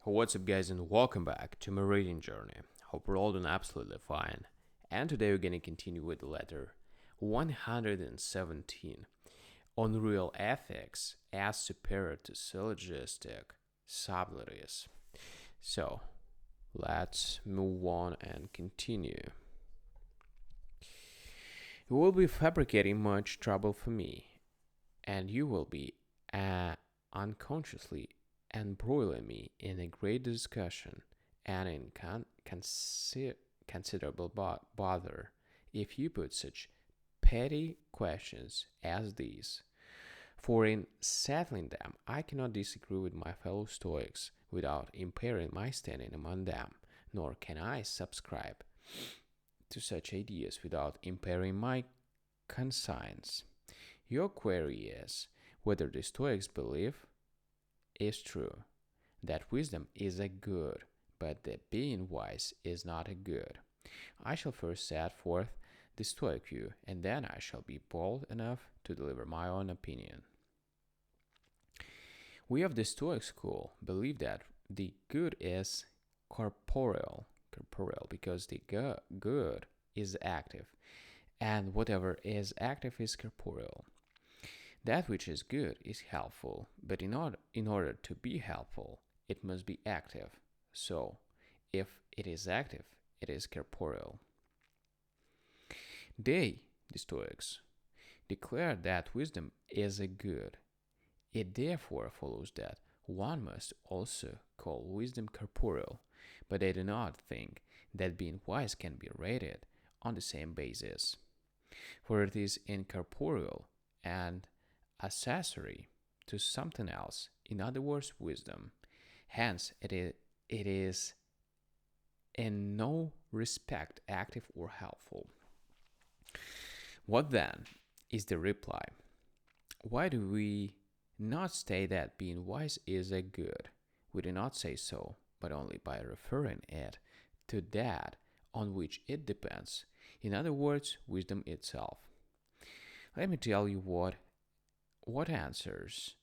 What's up, guys, and welcome back to my reading journey. Hope we're all doing absolutely fine. And today we're going to continue with the letter 117 on real ethics as superior to syllogistic subtleties. So, let's move on and continue. You will be fabricating much trouble for me, and you will be unconsciously embroiling me in a great discussion and in considerable bother if you put such petty questions as these. For in settling them, I cannot disagree with my fellow Stoics without impairing my standing among them, nor can I subscribe to such ideas without impairing my conscience. Your query is whether the Stoics believe is true, that wisdom is a good, but that being wise is not a good. I shall first set forth the Stoic view, and then I shall be bold enough to deliver my own opinion. We of the Stoic school believe that the good is corporeal because the good is active, and whatever is active is corporeal. That which is good is helpful, but in order to be helpful, it must be active. So, if it is active, it is corporeal. They, the Stoics, declare that wisdom is a good. It therefore follows that one must also call wisdom corporeal, but they do not think that being wise can be rated on the same basis. For it is incorporeal and accessory to something else, in other words, wisdom. Hence, it is in no respect active or helpful. What then is the reply? Why do we not state that being wise is a good? We do not say so, but only by referring it to that on which it depends. In other words, wisdom itself. Let me tell you what answers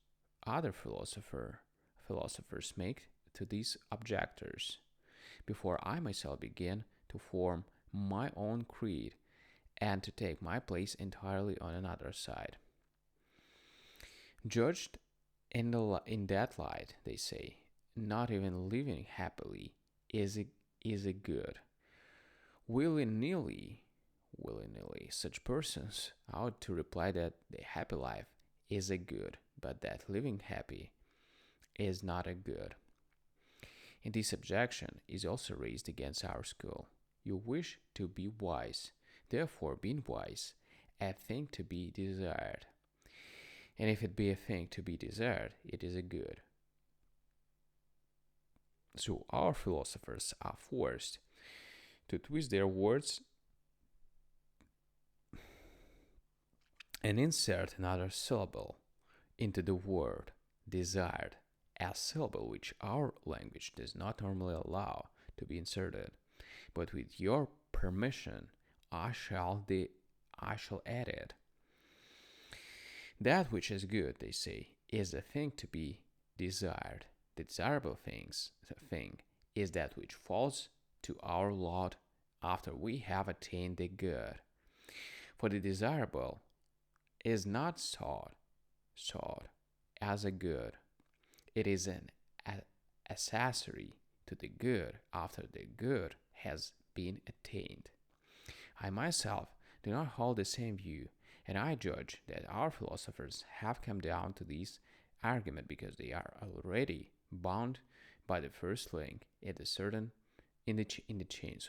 other philosophers make to these objectors before I myself begin to form my own creed and to take my place entirely on another side. Judged in that light, they say, not even living happily is a good. Willy-nilly, such persons ought to reply that the happy life is a good, but that living happy is not a good. And this objection is also raised against our school. You wish to be wise, therefore, being wise, a thing to be desired. And if it be a thing to be desired, it is a good. So our philosophers are forced to twist their words and insert another syllable into the word desired, a syllable which our language does not normally allow to be inserted. But with your permission, I shall add it. That which is good, they say, is a thing to be desired. The desirable thing is that which falls to our lot after we have attained the good. For the desirable is not sought as a good. It is an accessory to the good after the good has been attained. I myself do not hold the same view, and I judge that our philosophers have come down to this argument because they are already bound by the first link in the chain,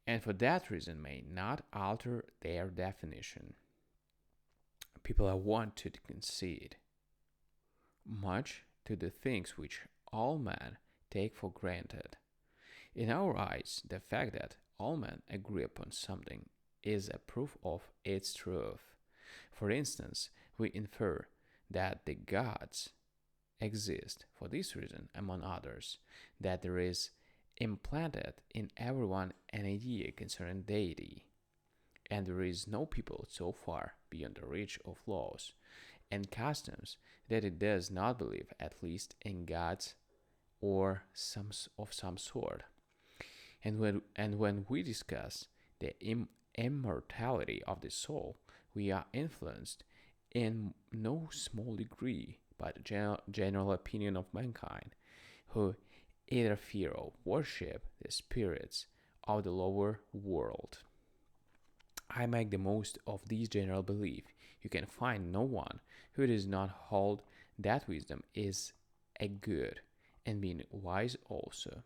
and for that reason may not alter their definition. People are wont to concede much to the things which all men take for granted. In our eyes, the fact that all men agree upon something is a proof of its truth. For instance, we infer that the gods exist for this reason, among others, that there is implanted in everyone an idea concerning deity, and there is no people so far beyond the reach of laws and customs that it does not believe at least in gods or some sort. And when we discuss the immortality of the soul, we are influenced in no small degree by the general opinion of mankind, who either fear or worship the spirits of the lower world. I make the most of this general belief. You can find no one who does not hold that wisdom is a good, and being wise also.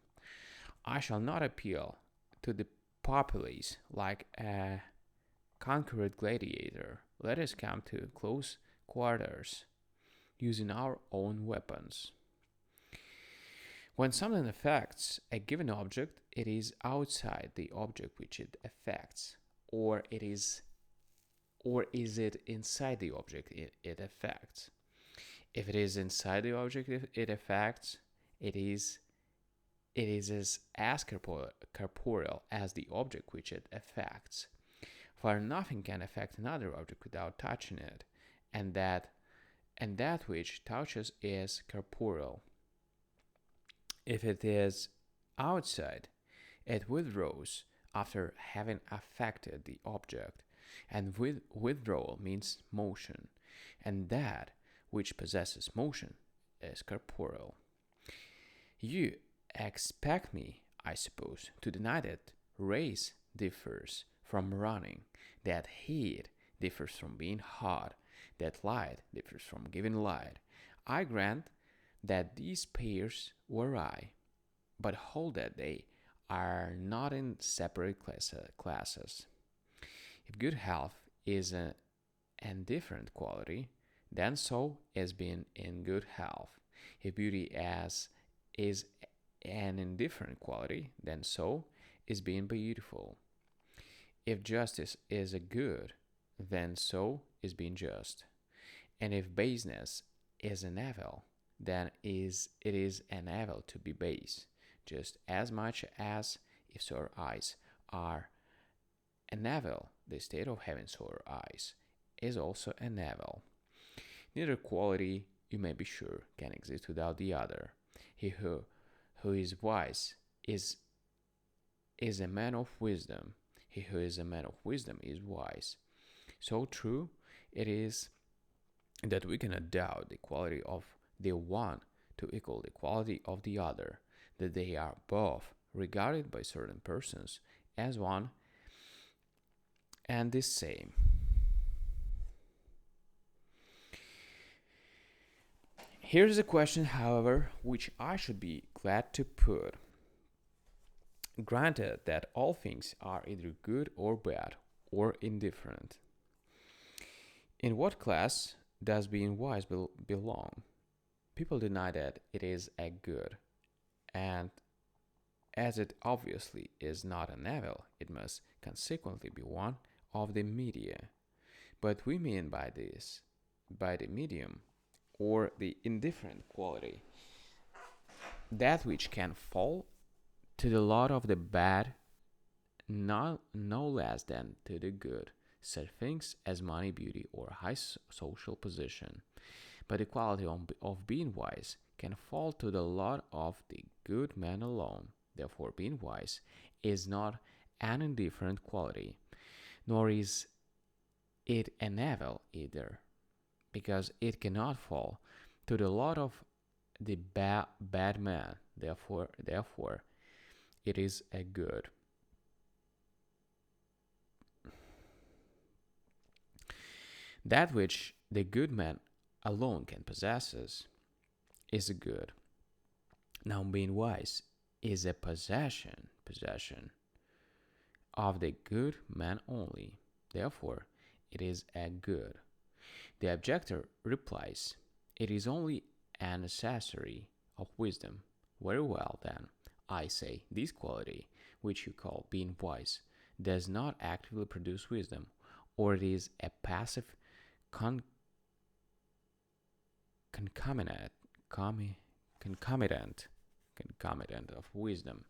I shall not appeal to the populace like a conquered gladiator. Let us come to close quarters, using our own weapons. When something affects a given object, it is outside the object which it affects, or is it inside the object it affects? If it is inside the object it affects, it is as corporeal as the object which it affects. For nothing can affect another object without touching it, and that which touches is corporeal. If it is outside, it withdraws after having affected the object, and withdrawal means motion, and that which possesses motion is corporeal. You expect me, I suppose, to deny that race differs from running, that heat differs from being hot, that light differs from giving light. I grant that these pairs vary, but hold that they are not in separate classes. If good health is an indifferent quality, then so is being in good health. If beauty is an indifferent quality, then so is being beautiful. If justice is a good, then so is being just. And if baseness is an evil, then it is an evil to be base, just as much as if sore eyes are an evil, the state of having sore eyes is also an evil. Neither quality, you may be sure, can exist without the other. He who is wise is a man of wisdom. He who is a man of wisdom is wise. So true it is that we cannot doubt the quality of the one to equal the quality of the other, that they are both regarded by certain persons as one and the same. Here's a question, however, which I should be glad to put. Granted that all things are either good or bad or indifferent, in what class does being wise belong? People deny that it is a good, and as it obviously is not an evil, it must consequently be one of the media. But we mean by the medium, or the indifferent quality, that which can fall to the lot of the bad no less than to the good, such things as money, beauty, or high social position. But the quality of being wise can fall to the lot of the good man alone. Therefore, being wise is not an indifferent quality, nor is it an evil either, because it cannot fall to the lot of the bad man. Therefore, it is a good. That which the good man alone can possess is a good. Now, being wise is a possession of the good man only. Therefore, it is a good. The objector replies, it is only an accessory of wisdom. Very well, then, I say, this quality, which you call being wise, does not actively produce wisdom, or it is a passive concomitant of wisdom.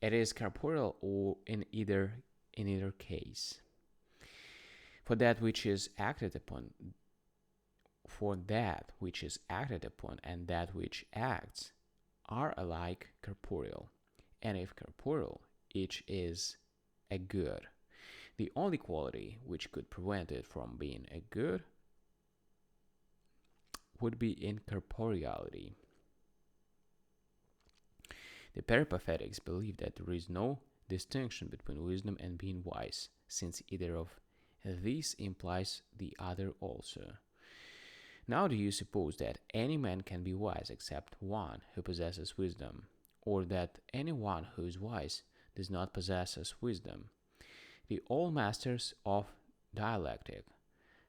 It is corporeal or in either case. For that which is acted upon, and that which acts are alike corporeal, and if corporeal, each is a good. The only quality which could prevent it from being a good would be incorporeality. The Peripathetics believe that there is no distinction between wisdom and being wise, since either of these implies the other also. Now, do you suppose that any man can be wise except one who possesses wisdom, or that any one who is wise does not possess wisdom? The old masters of dialectic,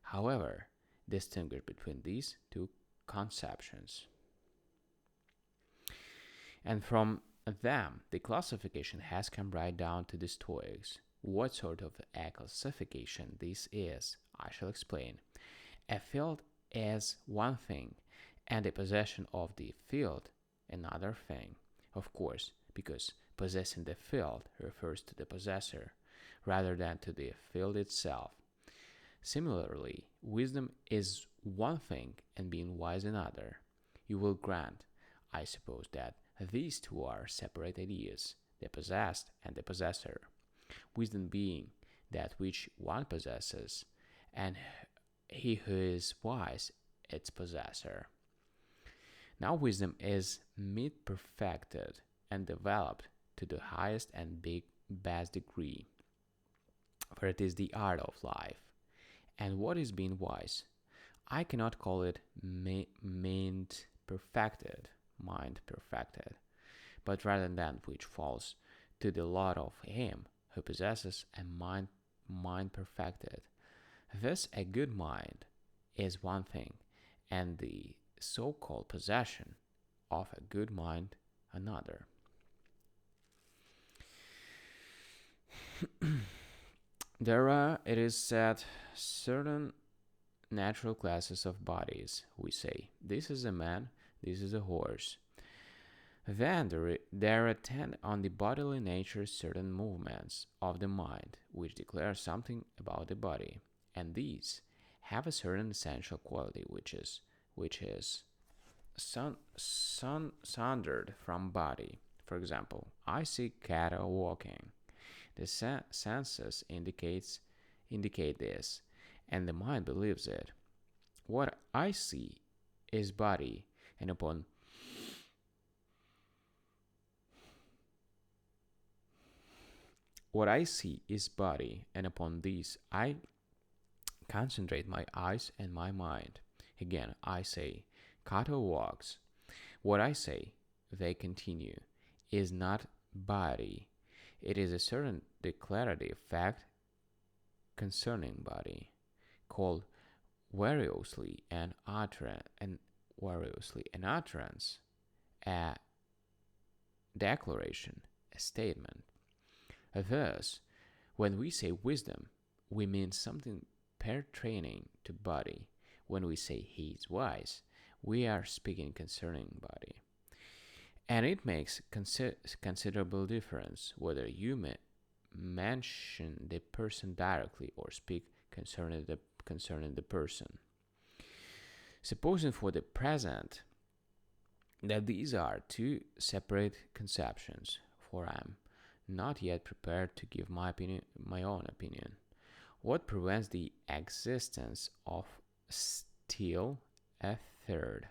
however, distinguish between these two conceptions. And from them, the classification has come right down to the Stoics. What sort of a classification this is, I shall explain. A field is one thing, and the possession of the field another thing. Of course, because possessing the field refers to the possessor, rather than to the field itself. Similarly, wisdom is one thing and being wise another. You will grant, I suppose, that these two are separate ideas, the possessed and the possessor. Wisdom being that which one possesses, and he who is wise its possessor. Now wisdom is made perfected and developed to the highest and best degree, for it is the art of life. And what is being wise? I cannot call it mind perfected, but rather that which falls to the lot of him who possesses a mind perfected. Thus, a good mind is one thing, and the so-called possession of a good mind another. There are, it is said, certain natural classes of bodies. We say, this is a man, this is a horse. Then there attend on the bodily nature certain movements of the mind, which declare something about the body, and these have a certain essential quality, which is sundered from body. For example, I see cattle walking. The senses indicate this, and the mind believes it. What I see is body, and upon these I concentrate my eyes and my mind. Again, I say, cattle walks. What I say, they continue, is not body. It is a certain declarative fact concerning body, called variously an utterance, a declaration, a statement. Thus, when we say wisdom, we mean something pertaining to body. When we say he is wise, we are speaking concerning body. And it makes considerable difference whether you mention the person directly or speak concerning the person. Supposing for the present that these are two separate conceptions, for I am not yet prepared to give my own opinion. What prevents the existence of still a third,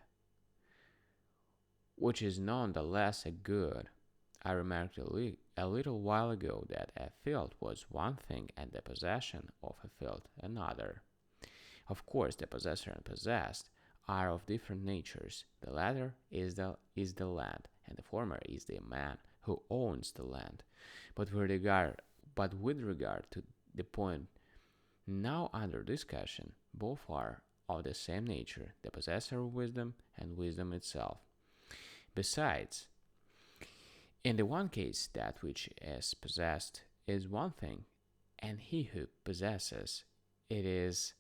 which is nonetheless a good? I remarked a little while ago that a field was one thing and the possession of a field another. Of course, the possessor and possessed are of different natures. The latter is the land, and the former is the man who owns the land. But with regard to the point now under discussion, both are of the same nature, the possessor of wisdom and wisdom itself. Besides, in the one case, that which is possessed is one thing, and he who possesses it is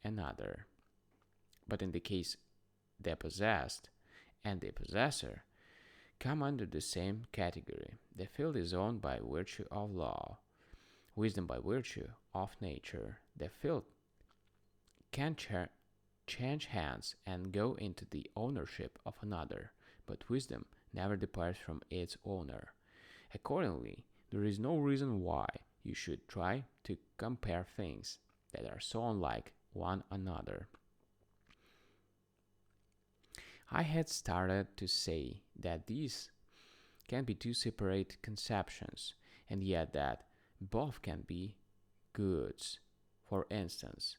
another. But in the case, the possessed and the possessor come under the same category. The field is owned by virtue of law, wisdom by virtue of nature. The field can change hands and go into the ownership of another, but wisdom never departs from its owner. Accordingly, there is no reason why you should try to compare things that are so unlike one another. I had started to say that these can be two separate conceptions, and yet that both can be goods. For instance,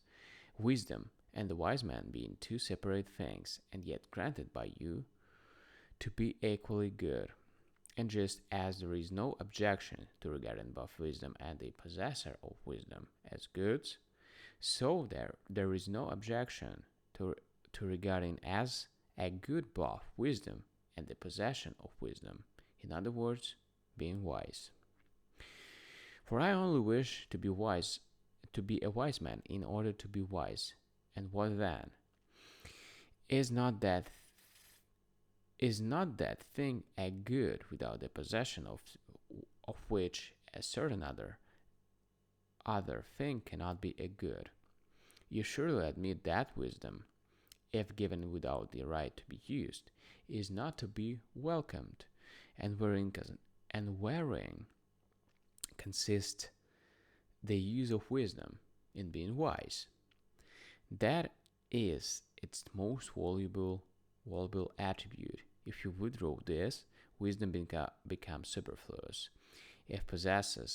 wisdom and the wise man being two separate things, and yet granted by you to be equally good. And just as there is no objection to regarding both wisdom and the possessor of wisdom as goods, so there is no objection to regarding as a good both wisdom and the possession of wisdom. In other words, being wise. For I only wish to be wise, to be a wise man in order to be wise. And what then? Is not that thing a good without the possession of which a certain other thing cannot be a good? You surely admit that wisdom, if given without the right to be used, is not to be welcomed, and wherein consists the use of wisdom in being wise. That is its most valuable attribute. If you withdraw this, wisdom becomes superfluous. If processes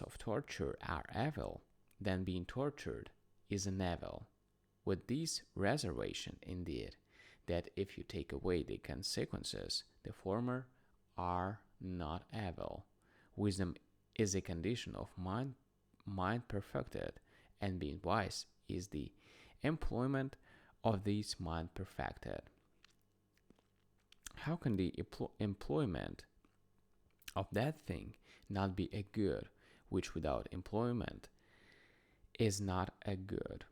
of torture are evil, then being tortured is an evil. With this reservation, indeed, that if you take away the consequences, the former are not evil. Wisdom is a condition of mind perfected, and being wise is the employment of this mind perfected. How can the employment of that thing not be a good, which without employment is not a good?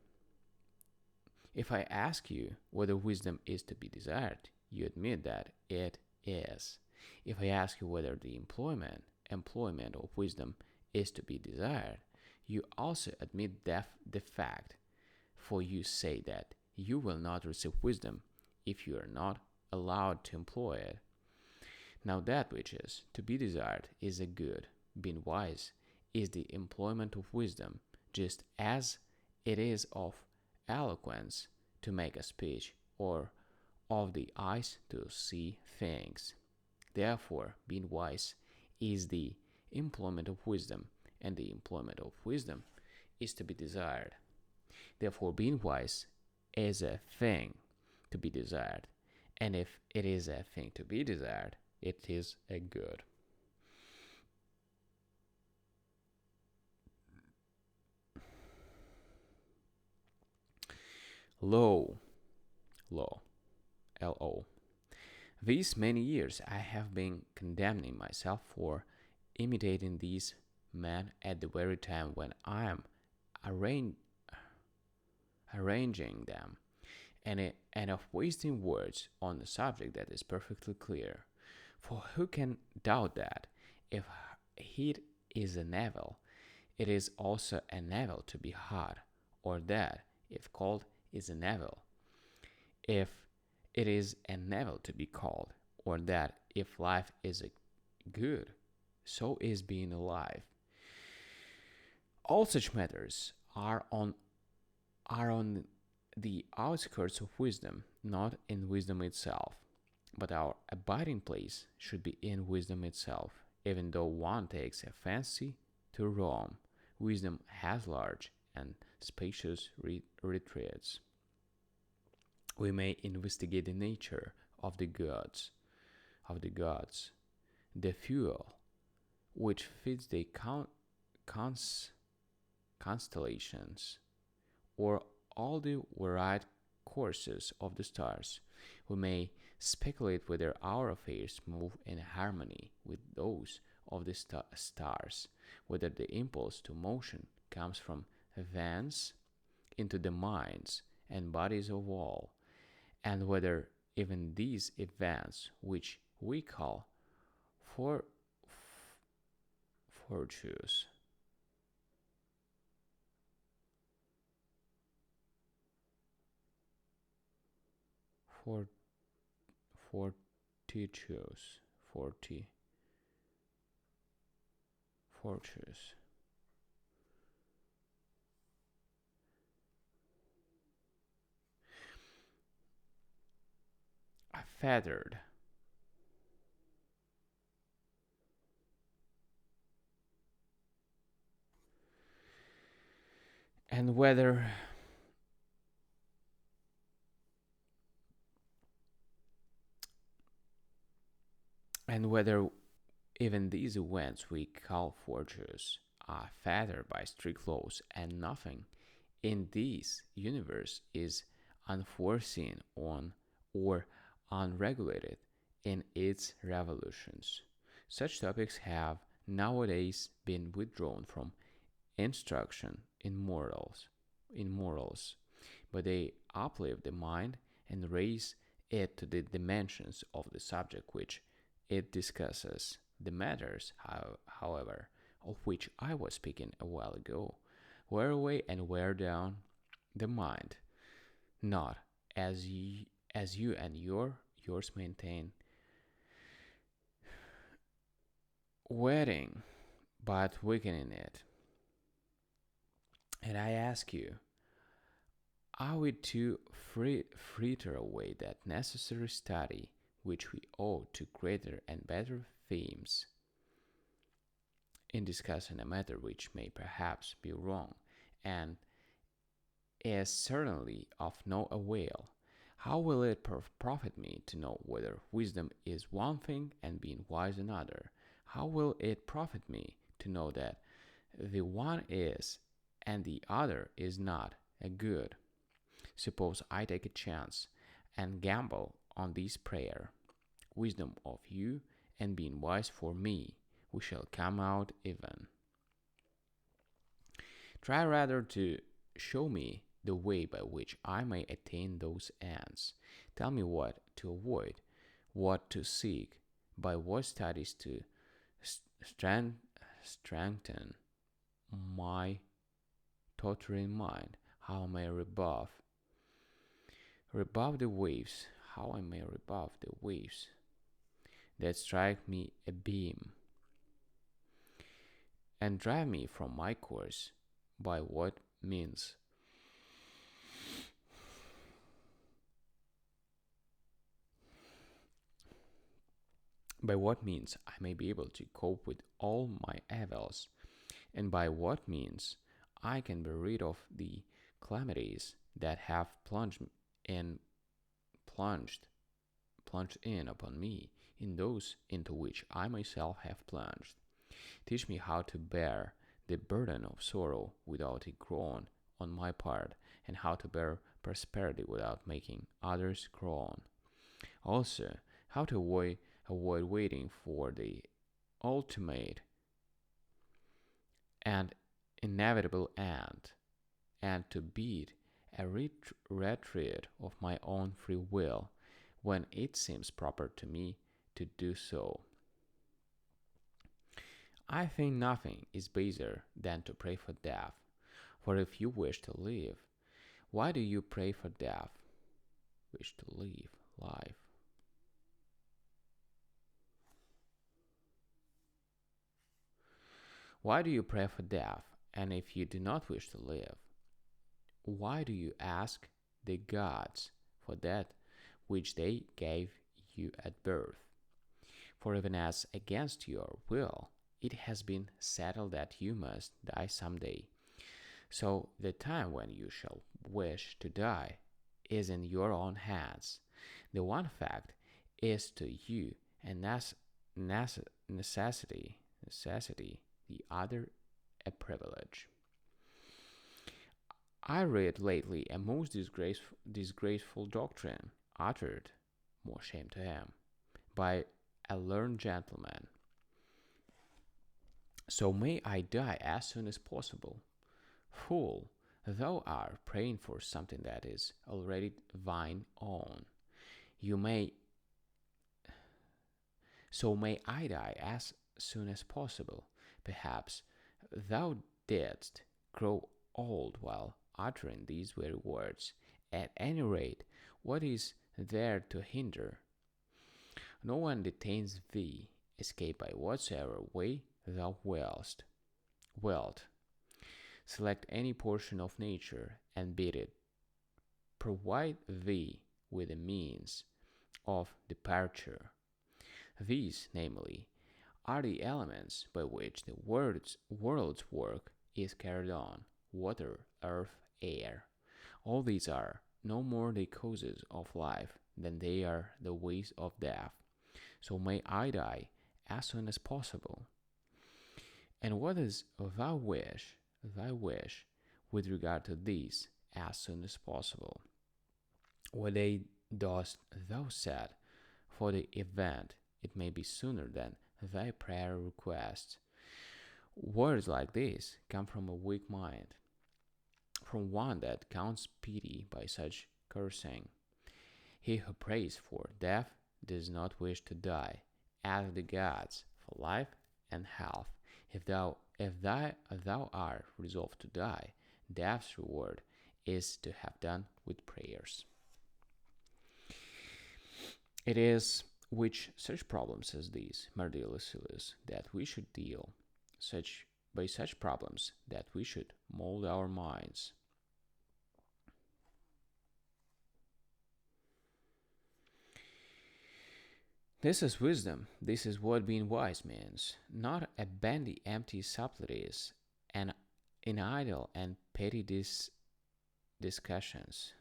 If I ask you whether wisdom is to be desired, you admit that it is. If I ask you whether the employment of wisdom is to be desired, you also admit the fact, for you say that you will not receive wisdom if you are not allowed to employ it. Now that which is to be desired is a good. Being wise is the employment of wisdom, just as it is of eloquence to make a speech, or of the eyes to see things. Therefore, being wise is the employment of wisdom, and the employment of wisdom is to be desired. Therefore, being wise is a thing to be desired, and if it is a thing to be desired, it is a good. Lo, L-O. These many years I have been condemning myself for imitating these men at the very time when I am arranging them, and of wasting words on a subject that is perfectly clear. For who can doubt that if heat is an evil, it is also an evil to be hot, or that if cold is an evil, if it is an evil to be cold, or that if life is a good, so is being alive. All such matters are on the outskirts of wisdom, not in wisdom itself. But our abiding place should be in wisdom itself. Even though one takes a fancy to Rome, wisdom has large and spacious retreats. We may investigate the nature of the gods, the fuel which feeds the constellations, or all the varied courses of the stars. We may speculate whether our affairs move in harmony with those of the stars, whether the impulse to motion comes from thence into the minds and bodies of all, and whether even these events, which we call virtues, for fortitudes, fortunes, feathered, and whether even these events we call fortunes are fettered by strict laws, and nothing in this universe is unforeseen on or unregulated in its revolutions. Such topics have nowadays been withdrawn from instruction in morals, but they uplift the mind and raise it to the dimensions of the subject which it discusses. The matters, however, of which I was speaking a while ago, wear away and wear down the mind, not as you and yours maintain, wetting but weakening it. And I ask you, are we to fritter away that necessary study which we owe to greater and better themes in discussing a matter which may perhaps be wrong and is certainly of no avail? How will it profit me to know whether wisdom is one thing and being wise another? How will it profit me to know that the one is and the other is not a good? Suppose I take a chance and gamble on this prayer: wisdom of you and being wise for me, we shall come out even. Try rather to show me the way by which I may attain those ends. Tell me what to avoid, what to seek, by what studies to strengthen my tottering mind, how I may rebuff the waves, how I may rebuff the waves that strike me abeam, and drive me from my course, by what means I may be able to cope with all my evils, and by what means I can be rid of the calamities that have in plunged plunged in upon me, in those into which I myself have plunged. Teach me how to bear the burden of sorrow without a groan on my part, and how to bear prosperity without making others groan. Also, how to avoid waiting for the ultimate and inevitable end, and to beat a retreat of my own free will when it seems proper to me to do so. I think nothing is baser than to pray for death. For if you wish to live, why do you pray for death? Wish to live life. Why do you pray for death? And if you do not wish to live, why do you ask the gods for that which they gave you at birth? For even as against your will, it has been settled that you must die some day. So the time when you shall wish to die is in your own hands. The one fact is to you a necessity, the other a privilege. I read lately a most disgraceful doctrine uttered, more shame to him, by a learned gentleman. So may I die as soon as possible. Fool, thou art praying for something that is already thine own. You may So may I die as soon as possible. Perhaps thou didst grow old while uttering these very words. At any rate, what is there to hinder. No one detains thee. Escape by whatsoever way thou wilt. Select any portion of nature and bid it provide thee with the means of departure. These, namely, are the elements by which the world's work is carried on: water, earth, air. All these are no more the causes of life than they are the ways of death. So may I die as soon as possible. And what is thy wish, with regard to these, as soon as possible? What day dost thou set for the event? It may be sooner than thy prayer requests. Words like these come from a weak mind, from one that counts pity by such cursing. He who prays for death does not wish to die. Ask the gods for life and health. If thou art resolved to die, death's reward is to have done with prayers. It is with such problems as these, my dear Lucilius, that we should deal by such problems that we should mold our minds. This is wisdom. This is what being wise means. Not a bandy empty subtleties and in idle and petty discussions.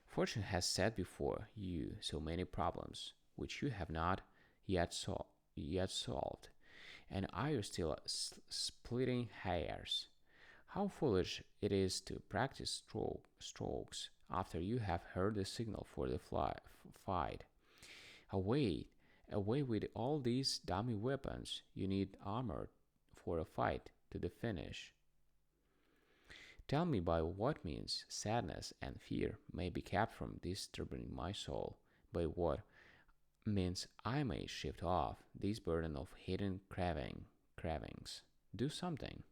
Fortune has set before you so many problems which you have not yet solved, and are you still splitting hairs? How foolish it is to practice strokes after you have heard the signal for the fight. Away with all these dummy weapons. You need armor for a fight to the finish. Tell me by what means sadness and fear may be kept from disturbing my soul, by what means I may shift off this burden of hidden cravings. Do something.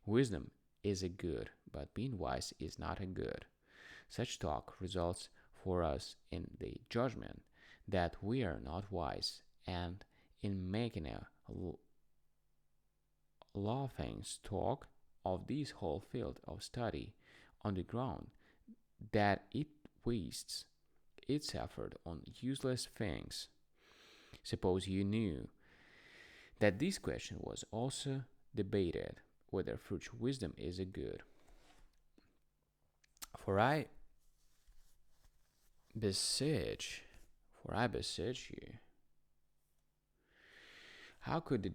Wisdom is a good, but being wise is not a good. Such talk results for us in the judgment that we are not wise, and in making a laughing stock of this whole field of study on the ground that it wastes its effort on useless things. Suppose you knew that this question was also debated, whether future wisdom is a good. For I beseech you, how could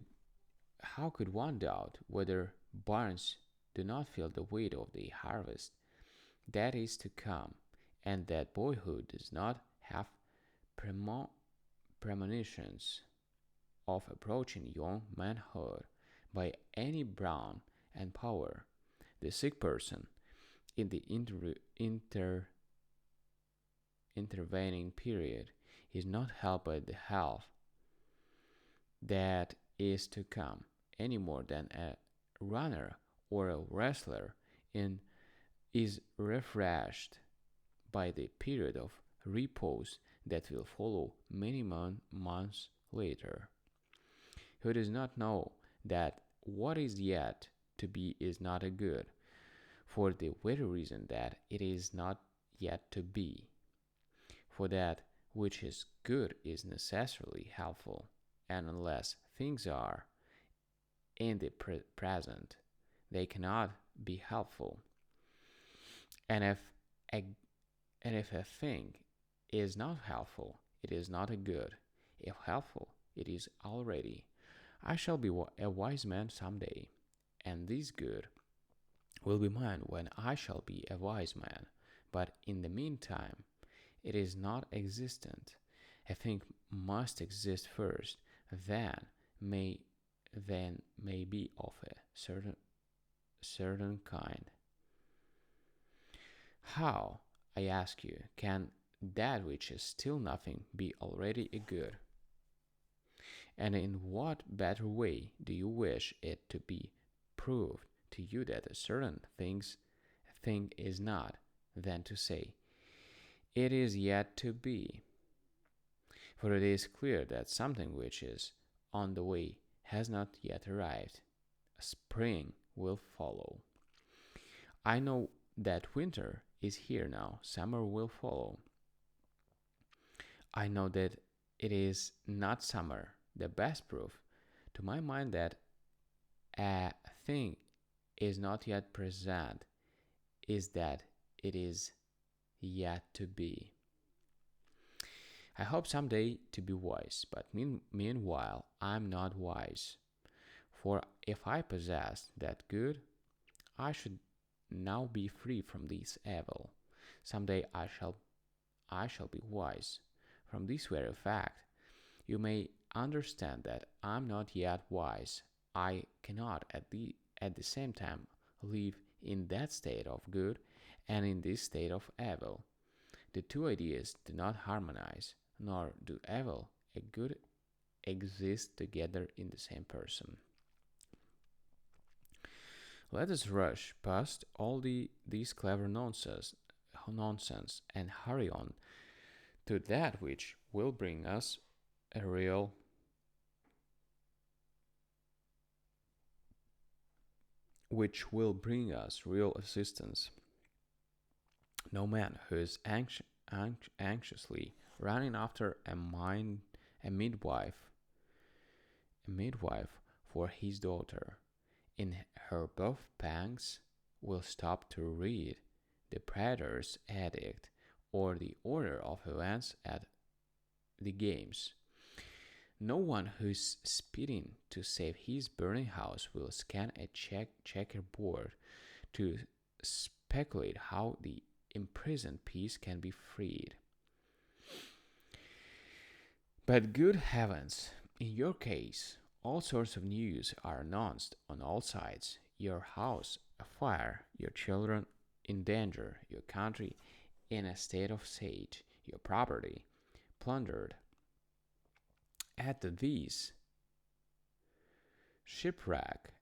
one doubt whether barns do not feel the weight of the harvest that is to come, and that boyhood does not have premonitions of approaching young manhood by any brawn and power? The sick person in the intervening period is not helped by the health that is to come, any more than a runner or a wrestler is refreshed by the period of repose that will follow many months later. Who does not know that what is yet to be is not a good, for the very reason that it is not yet to be? For that which is good is necessarily helpful, and unless things are in the present, they cannot be helpful. And if a thing is not helpful, it is not a good. If helpful, it is already. I shall be a wise man some day, and this good will be mine when I shall be a wise man. But in the meantime, it is not existent. A thing must exist first, then may be of a certain kind. How, I ask you, can that which is still nothing be already a good? And in what better way do you wish it to be proved to you that a certain thing is not, than to say, it is yet to be. For it is clear that something which is on the way has not yet arrived. Spring will follow. I know that winter is here now, summer will follow. I know that it is not summer. The best proof, to my mind, that a thing is not yet present is that it is yet to be. I hope someday to be wise, but meanwhile I'm not wise. For if I possessed that good, I should now be free from this evil. Someday I shall be wise. From this very fact, you may understand that I'm not yet wise. I cannot at the same time live in that state of good and in this state of evil. The two ideas do not harmonize, nor do evil and good exist together in the same person. Let us rush past all these clever nonsense and hurry on to that a real which will bring us real assistance. No man who is anxiously running after a midwife for his daughter, in her birth pangs, will stop to read the praetor's edict or the order of events at the games. No one who is speeding to save his burning house will scan a checkerboard to speculate how the imprisoned peace can be freed. But good heavens, in your case, all sorts of news are announced on all sides. Your house afire, your children in danger, your country in a state of siege, your property plundered. Add to these shipwreck,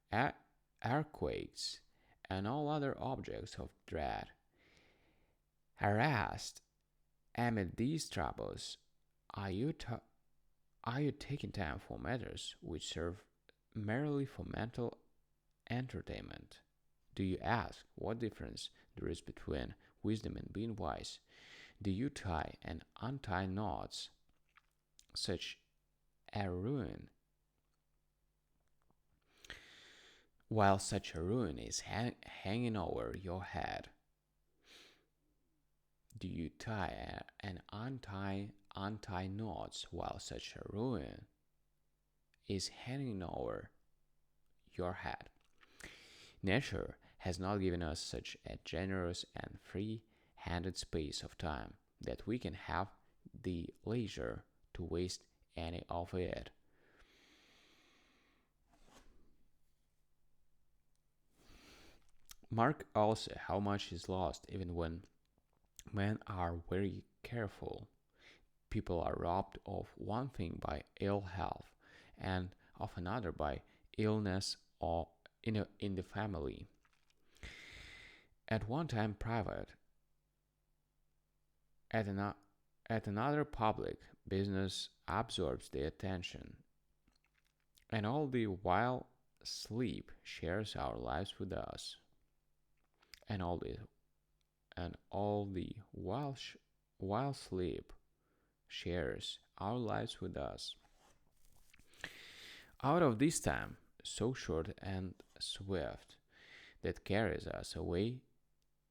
earthquakes, and all other objects of dread. Harassed amid these troubles, are you, are you taking time for matters which serve merely for mental entertainment? Do you ask what difference there is between wisdom and being wise? Do you tie and untie knots such a ruin, while such a ruin is hanging over your head? Do you tie and untie knots while such a ruin is hanging over your head? Nature has not given us such a generous and free-handed space of time that we can have the leisure to waste any of it. Mark also how much is lost even when men are very careful. People are robbed of one thing by ill health, and of another by illness or in the family. At one time private, at, at another public, business absorbs the attention, and all the while sleep shares our lives with us, and all the while sleep shares our lives with us. Out of this time, so short and swift, that carries us away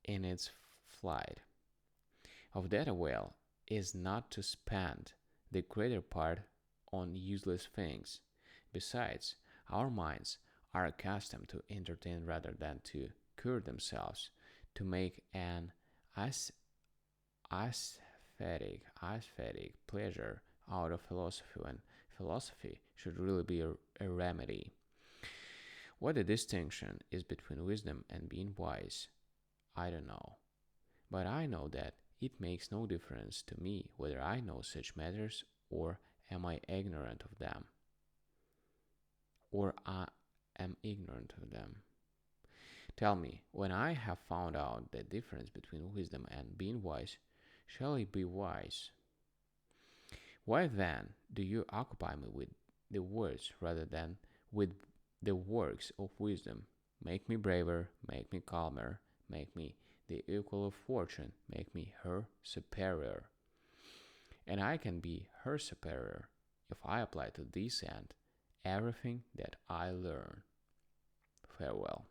in its flight, of that avail is not to spend the greater part on useless things. Besides, our minds are accustomed to entertain rather than to cure themselves, to make an aesthetic pleasure out of philosophy, when philosophy should really be a remedy. What the distinction is between wisdom and being wise, I don't know. But I know that it makes no difference to me whether I know such matters or am I ignorant of them, or I am ignorant of them. Tell me, when I have found out the difference between wisdom and being wise, shall I be wise? Why then do you occupy me with the words rather than with the works of wisdom? Make me braver, make me calmer, make me the equal of fortune, make me her superior. And I can be her superior if I apply to this end everything that I learn. Farewell.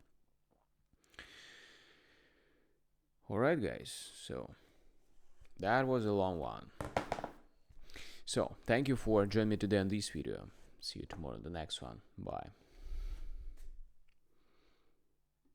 Alright, guys, so that was a long one. So, thank you for joining me today on this video. See you tomorrow in the next one. Bye.